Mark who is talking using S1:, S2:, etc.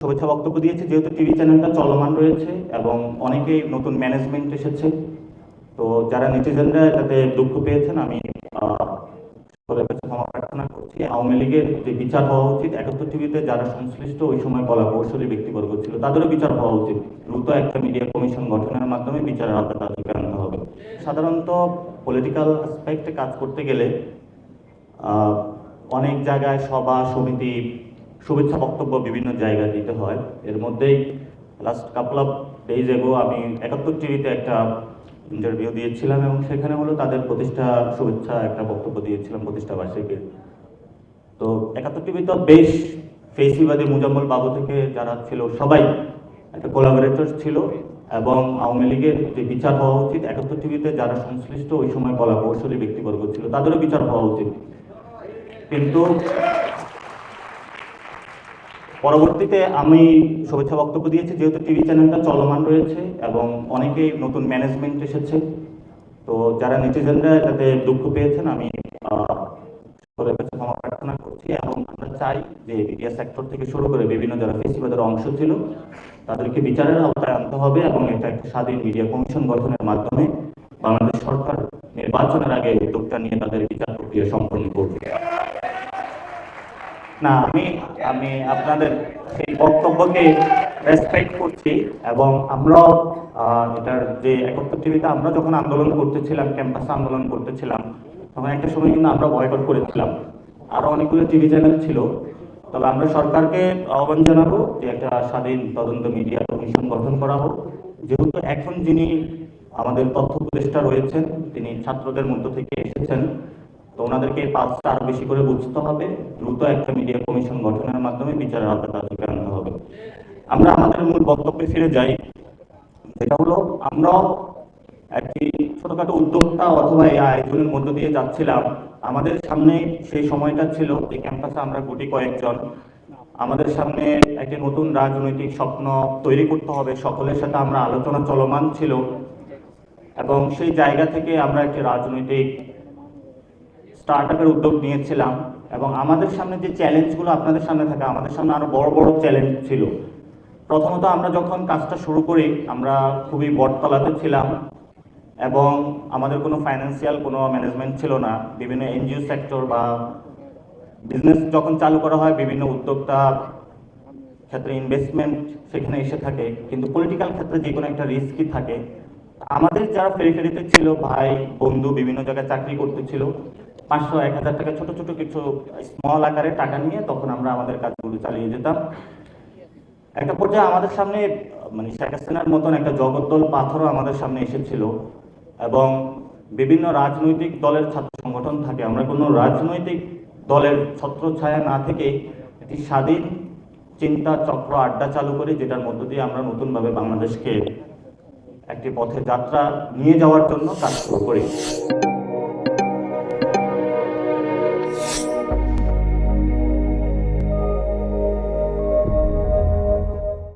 S1: শুভেচ্ছা বক্তব্য দিয়েছে, যেহেতু টিভি চ্যানেলটা চলমান রয়েছে এবং অনেকেই নতুন ম্যানেজমেন্ট এসেছে। তো যারা নেটিজেনরা এটাতে দুঃখ পেয়েছেন, আমি সকলের কাছে ক্ষমা প্রার্থনা করছি। আওয়ামী লীগের যে বিচার হওয়া উচিত, ৭১ টিভিতে যারা সংশ্লিষ্ট ওই সময় কলা কৌশলী ব্যক্তিবর্গ ছিল, তাদেরও বিচার হওয়া উচিত। দ্রুত একটা মিডিয়া কমিশন গঠনের মাধ্যমে বিচারের আওতায় তাদেরকে আনতে হবে। সাধারণত পলিটিক্যাল অ্যাসপেক্টে কাজ করতে গেলে অনেক জায়গায় সভা সমিতি শুভেচ্ছা বক্তব্য বিভিন্ন জায়গায় দিতে হয়। এর মধ্যেই last couple of days ago আমি ৭১ টিভিতে একটা ইন্টারভিউ দিয়েছিলাম এবং সেখানে হলো তাদের প্রতিষ্ঠা শুভেচ্ছা একটা বক্তব্য দিয়েছিলাম প্রতিষ্ঠা বার্ষিকীর। তো ৭১ টিভি তো বেশ ফেসিবাদী মুজাম্মল বাবু থেকে যারা ছিল সবাই একটা কোলাবোরেটর ছিল এবং আওয়ামী লীগের যে বিচার হওয়া উচিত, ৭১ টিভিতে যারা সংশ্লিষ্ট ওই সময় কলা কৌশলী ব্যক্তিবর্গ ছিল, তাদেরও বিচার হওয়া উচিত। কিন্তু পরবর্তীতে আমি শুভেচ্ছা বক্তব্য দিয়েছি, যেহেতু টিভি চ্যানেলটা চলমান রয়েছে এবং অনেকেই নতুন ম্যানেজমেন্ট এসেছে। তো যারা নেটিজেনরা এটাতে দুঃখ পেয়েছেন, আমি সকলের কাছে ক্ষমা প্রার্থনা করছি এবং আমরা চাই যে মিডিয়া সেক্টর থেকে শুরু করে বিভিন্ন যারা ফেসিবাদের অংশ ছিল তাদেরকে বিচারের আওতায় আনতে হবে এবং এটা একটা স্বাধীন মিডিয়া কমিশন গঠনের মাধ্যমে বাংলাদেশ সরকার নির্বাচনের আগে উদ্যোগটা নিয়ে তাদের বিচার প্রক্রিয়া সম্পন্ন করবে। না, আমি আপনাদের সেই বক্তব্যকে রেসপেক্ট করছি এবং আমরাও এটার যে ৭১ টিভিতে আমরা যখন আন্দোলন করতেছিলাম, ক্যাম্পাসে আন্দোলন করতেছিলাম, তখন একটা সময় কিন্তু আমরা বয়কট করেছিলাম। আরো অনেকগুলো টিভি চ্যানেল ছিল। তবে আমরা সরকারকে আহ্বান জানাবো যে একটা স্বাধীন তদন্ত মিডিয়া কমিশন গঠন করা হোক। যেহেতু এখন যিনি আমাদের তথ্য উপদেষ্টা রয়েছেন, তিনি ছাত্রদের মধ্য থেকে এসেছেন, তো ওনাদেরকে পাঁচটা আরো বেশি করে বুঝতে হবে। দ্রুত একটা মিডিয়া কমিশন গঠনের মাধ্যমে বিচারের আওতায় তাদেরকে আনতে হবে। আমরা আমাদের মূল বক্তব্যে ফিরে যাই, যেটা হলো আমরা একটি ছোটখাটো উদ্যোক্তা অথবা এই আয়োজনের মধ্য দিয়ে যাচ্ছিলাম। আমাদের সামনে সেই সময়টা ছিল যে ক্যাম্পাসে আমরা গুটি কয়েকজন, আমাদের সামনে একটি নতুন রাজনৈতিক স্বপ্ন তৈরি করতে হবে, সকলের সাথে আমরা আলোচনা চলমান ছিল এবং সেই জায়গা থেকে আমরা একটি রাজনৈতিক স্টার্টআপের উদ্যোগ নিয়েছিলাম এবং আমাদের সামনে যে চ্যালেঞ্জগুলো আপনাদের সামনে থাকে, আমাদের সামনে আরো বড় বড় চ্যালেঞ্জ ছিল। প্রথমত, আমরা যখন কাজটা শুরু করি আমরা খুবই বটতলাতে ছিলাম এবং আমাদের কোনো ফাইন্যান্সিয়াল কোনো ম্যানেজমেন্ট ছিল না। বিভিন্ন এনজিও সেক্টর বা বিজনেস যখন চালু করা হয়, বিভিন্ন উদ্যোক্তা ক্ষেত্রে ইনভেস্টমেন্ট সেখানে এসে থাকে, কিন্তু পলিটিক্যাল ক্ষেত্রে যে কোনো একটা রিস্কই থাকে। আমাদের যারা পেরিফেরিতে ছিল, ভাই বন্ধু বিভিন্ন জায়গায় চাকরি করতেছিল, ৫০০-১০০০ টাকা ছোট ছোট কিছু স্মল আকারে টাকা নিয়ে তখন আমরা আমাদের কাজগুলো চালিয়ে যেতাম। একটা পর্যায়ে আমাদের সামনে শেখ হাসিনার মতন একটা জগদ্দল পাথরও আমাদের সামনে এসেছিল এবং বিভিন্ন রাজনৈতিক দলের ছাত্র সংগঠন থাকে। আমরা কোনো রাজনৈতিক দলের ছত্রছায়া না থেকে একটি স্বাধীন চিন্তা চক্র আড্ডা চালু করি, যেটার মধ্য দিয়ে আমরা নতুনভাবে বাংলাদেশকে একটি পথে যাত্রা নিয়ে যাওয়ার জন্য কাজ শুরু করি।